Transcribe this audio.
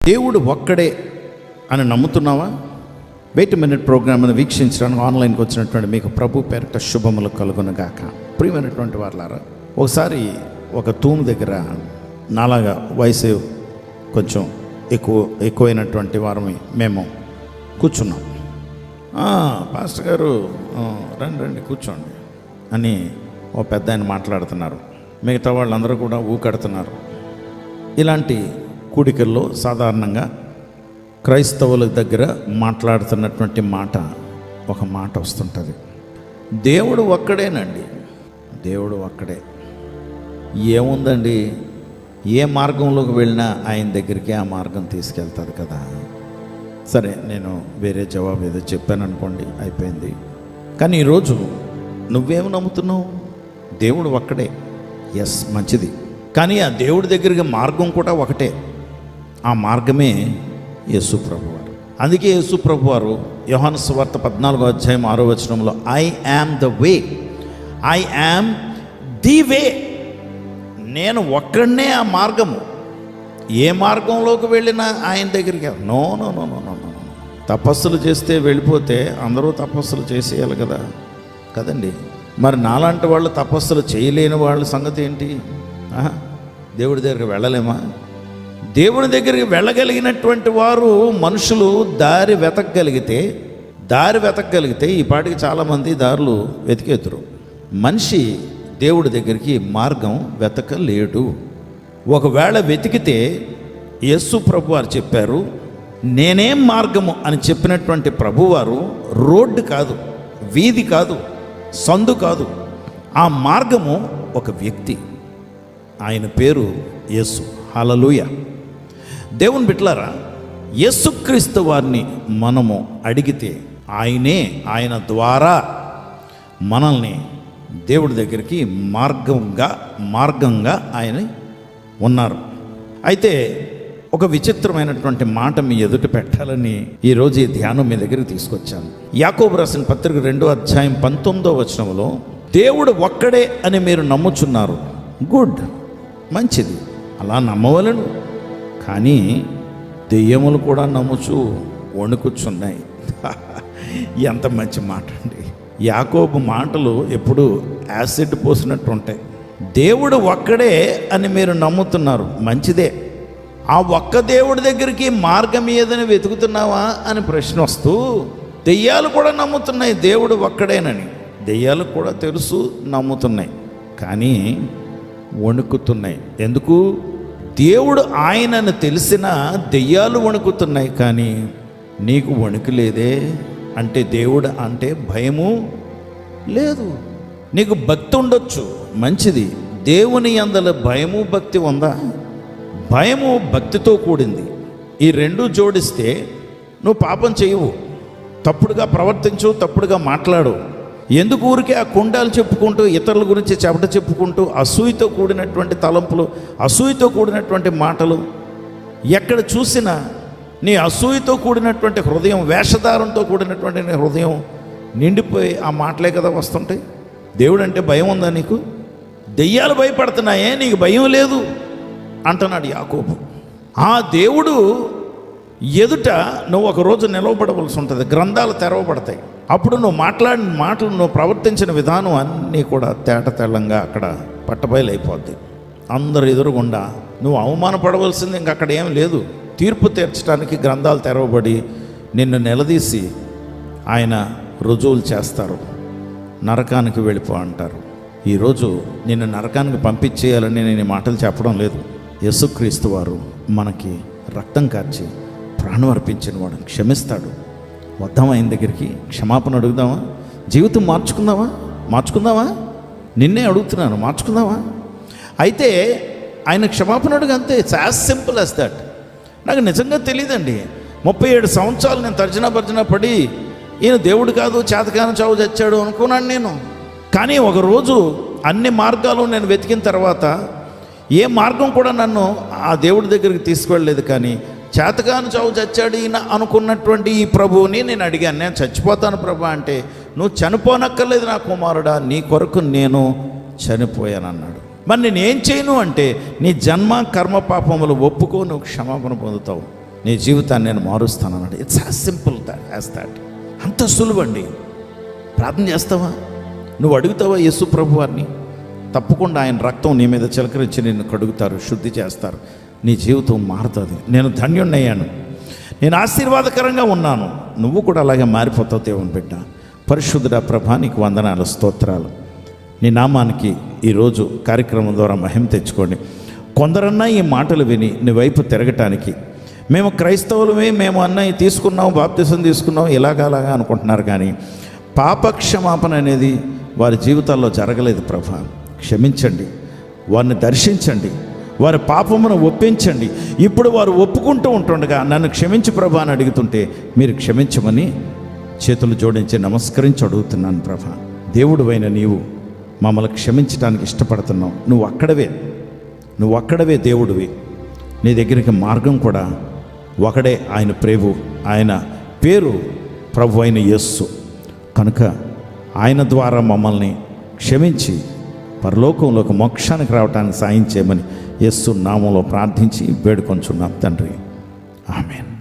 దేవుడు ఒక్కడే అని నమ్ముతున్నావా? వెయిట్ మినిట్ ప్రోగ్రామ్ని వీక్షించడానికి ఆన్లైన్కి వచ్చినటువంటి మీకు ప్రభు పేరిట శుభములు కలుగునుగాక. ప్రియమైనటువంటి వాళ్ళారా, ఒకసారి ఒక తూము దగ్గర నాలాగా వయసు కొంచెం ఎక్కువైనటువంటి వారమి మేము కూర్చున్నాం. పాస్టర్ గారు రండి కూర్చోండి అని ఓ పెద్ద ఆయన మాట్లాడుతున్నారు. మిగతా వాళ్ళందరూ కూడా ఊకడుతున్నారు. ఇలాంటి కూడికల్లో సాధారణంగా క్రైస్తవుల దగ్గర మాట్లాడుతున్నటువంటి ఒక మాట వస్తుంటుంది. దేవుడు ఒక్కడేనండి, దేవుడు ఒక్కడే. ఏముందండి, ఏ మార్గంలోకి వెళ్ళినా ఆయన దగ్గరికి ఆ మార్గం తీసుకెళ్తుంది కదా. సరే, నేను వేరే జవాబు ఏదో చెప్పాను అనుకోండి, అయిపోయింది. కానీ ఈరోజు నువ్వేమి నమ్ముతున్నావు? దేవుడు ఒక్కడే. ఎస్, మంచిది. కానీ ఆ దేవుడి దగ్గరికి మార్గం కూడా ఒకటే. ఆ మార్గమే యేసు ప్రభువారు. అందుకే యేసు ప్రభువారు యోహాను సువార్త 14వ అధ్యాయం 6వ వచనంలో I am the way, I am the way, నేను ఒక్కడనే ఆ మార్గము. ఏ మార్గంలోకి వెళ్ళినా ఆయన దగ్గరికి no no no no no no తపస్సులు చేస్తే వెళ్ళిపోతే అందరూ తపస్సులు చేసేయాలి కదా కదండి. మరి నాలాంటి వాళ్ళు తపస్సులు చేయలేని వాళ్ళ సంగతి ఏంటి? దేవుడి దగ్గరికి వెళ్ళలేమా? దేవుని దగ్గరికి వెళ్ళగలిగినటువంటి వారు మనుషులు దారి వెతకగలిగితే ఈ పాటికి చాలామంది దారులు వెతికేతురు. మనిషి దేవుడి దగ్గరికి మార్గం వెతకలేడు. ఒకవేళ వెతికితే యేసు ప్రభువారు చెప్పారు, నేనేం మార్గము అని చెప్పినటువంటి ప్రభువారు రోడ్డు కాదు, వీధి కాదు, సందు కాదు. ఆ మార్గము ఒక వ్యక్తి, ఆయన పేరు యేసు. హల్లెలూయా. దేవుని బిడ్డలారా, యేసుక్రీస్తు వారిని మనము అడిగితే ఆయన ద్వారా మనల్ని దేవుడి దగ్గరికి మార్గంగా ఆయన ఉన్నారు. అయితే ఒక విచిత్రమైనటువంటి మాట మీ ఎదుట పెట్టాలని ఈరోజు ఈ ధ్యానం మీ దగ్గరికి తీసుకొచ్చాను. యాకోబు రాసిన పత్రిక 2వ అధ్యాయం 19వ వచనంలో దేవుడు ఒక్కడే అని మీరు నమ్ముచున్నారు. గుడ్, మంచిది, అలా నమ్మవలను. కానీ దెయ్యములు కూడా నమ్ముచు వణుకుచున్నాయి. ఎంత మంచి మాట అండి. యాకోబు మాటలు ఎప్పుడు యాసిడ్ పోసినట్టు ఉంటాయి. దేవుడు ఒక్కడే అని మీరు నమ్ముతున్నారు, మంచిదే. ఆ ఒక్క దేవుడి దగ్గరికి మార్గం ఏదని వెతుకుతున్నావా అని ప్రశ్న వస్తూ దెయ్యాలు కూడా నమ్ముతున్నాయి దేవుడు ఒక్కడేనని. దెయ్యాలు కూడా తెలుసు, నమ్ముతున్నాయి, కానీ వణుకుతున్నాయి. ఎందుకు? దేవుడు ఆయనను తెలిసినా దెయ్యాలు వణుకుతున్నాయి, కానీ నీకు వణుకు లేదే. అంటే దేవుడు అంటే భయము లేదు. నీకు భక్తి ఉండొచ్చు, మంచిది. దేవుని యందల భయము భక్తి ఉందా? భయము భక్తితో కూడింది. ఈ రెండు జోడిస్తే నువ్వు పాపం చేయవు, తప్పుడుగా ప్రవర్తించు, తప్పుడుగా మాట్లాడు. ఎందుకు ఊరికే ఆ కుండాలు చెప్పుకుంటూ, ఇతరుల గురించి చెప్పుకుంటూ, అసూయతో కూడినటువంటి తలంపులు, అసూయతో కూడినటువంటి మాటలు. ఎక్కడ చూసినా నీ అసూయతో కూడినటువంటి హృదయం, వేషధారంతో కూడినటువంటి నీ హృదయం నిండిపోయి ఆ మాటలే కదా వస్తుంటాయి. దేవుడు అంటే భయం ఉందా నీకు? దెయ్యాలు భయపడుతున్నాయే, నీకు భయం లేదు అంటున్నాడు యాకోబు. ఆ దేవుడు ఎదుట నువ్వు ఒకరోజు నిలవబడవలసి ఉంటుంది. గ్రంథాలు తెరవబడతాయి. అప్పుడు నువ్వు మాట్లాడిన మాటలు, నువ్వు ప్రవర్తించిన విధానం అన్నీ కూడా తెల్లంగా అక్కడ పట్టబయలైపోద్ది. అందరు ఎదురుగుండా నువ్వు అవమానపడవలసింది ఇంక అక్కడ ఏం లేదు. తీర్పు తీర్చడానికి గ్రంథాలు తెరవబడి నిన్ను నిలదీసి ఆయన రుజువులు చేస్తారు. నరకానికి వెళ్ళిపో అంటారు. ఈరోజు నిన్ను నరకానికి పంపించేయాలని నేను ఈ మాటలు చెప్పడం లేదు. యేసుక్రీస్తు వారు మనకి రక్తం కార్చి ప్రాణం అర్పించిన వాడు క్షమిస్తాడు. వద్దామా ఆయన దగ్గరికి? క్షమాపణ అడుగుదామా? జీవితం మార్చుకుందామా? నిన్నే అడుగుతున్నాను, మార్చుకుందామా? అయితే ఆయన క్షమాపణ అడుగు, అంతే. It's as simple as that. నాకు నిజంగా తెలియదండి. 37 సంవత్సరాలు నేను తర్జన పడి ఈయన దేవుడు కాదు, చేతకాని చావు చచ్చాడు అనుకున్నాను నేను. కానీ ఒకరోజు అన్ని మార్గాలు నేను వెతికిన తర్వాత ఏ మార్గం కూడా నన్ను ఆ దేవుడి దగ్గరికి తీసుకువెళ్ళలేదు. కానీ చేతకాని చావు చచ్చాడు ఈయన అనుకున్నటువంటి ఈ ప్రభువుని నేను అడిగాను. నేను చచ్చిపోతాను ప్రభు అంటే, నువ్వు చనిపోనక్కర్లేదు నా కుమారుడా, నీ కొరకు నేను చనిపోయాను అన్నాడు. మరి నేనేం చేయను అంటే, నీ జన్మ కర్మ పాపములు ఒప్పుకో, నువ్వు క్షమాపణ పొందుతావు. నీ జీవితాన్ని నేను మారుస్తాను అన్నాడు. It's as simple as that. అంత సులువండి. ప్రార్థన చేస్తావా? నువ్వు అడుగుతావా యేసు ప్రభు వారిని? తప్పకుండా ఆయన రక్తం నీ మీద చిలకరించి నిన్ను కడుగుతారు, శుద్ధి చేస్తారు, నీ జీవితం మారుతుంది. నేను ధన్యుణ్ణయ్యాను, నేను ఆశీర్వాదకరంగా ఉన్నాను, నువ్వు కూడా అలాగే మారిపోతావు దేవుని బిడ్డ. పరిశుద్ధుడా ప్రభా, నీకు వందనాలు, స్తోత్రాలు. నీ నామానికి ఈరోజు కార్యక్రమం ద్వారా మహిమ తెచ్చుకోండి. కొందరన్నా ఈ మాటలు విని నీ వైపు తిరగటానికి, మేము క్రైస్తవులమే, మేము అన్నయ్య తీసుకున్నాం, బాప్తిసం తీసుకున్నాం, ఇలాగలాగా అనుకుంటున్నారు, కానీ పాపక్షమాపణ అనేది వారి జీవితాల్లో జరగలేదు. ప్రభా క్షమించండి, వారిని దర్శించండి, వారి పాపమును ఒప్పించండి. ఇప్పుడు వారు ఒప్పుకుంటూ ఉంటుండగా నన్ను క్షమించు ప్రభా అని అడుగుతుంటే మీరు క్షమించమని చేతులు జోడించి నమస్కరించి అడుగుతున్నాను. ప్రభా, దేవుడివైన నీవు మమ్మల్ని క్షమించడానికి ఇష్టపడుతున్నావు. నువ్వు అక్కడవే దేవుడివి. నీ దగ్గరికి మార్గం కూడా ఒకడే, ఆయన ప్రభు, ఆయన పేరు ప్రభు అయిన యేసు. కనుక ఆయన ద్వారా మమ్మల్ని క్షమించి పరలోకంలోకి మోక్షానికి రావడానికి సాయం చేయమని యేసు నామంలో ప్రార్థించి వేడుకొంచున్నాం తండ్రి. ఆమేన్.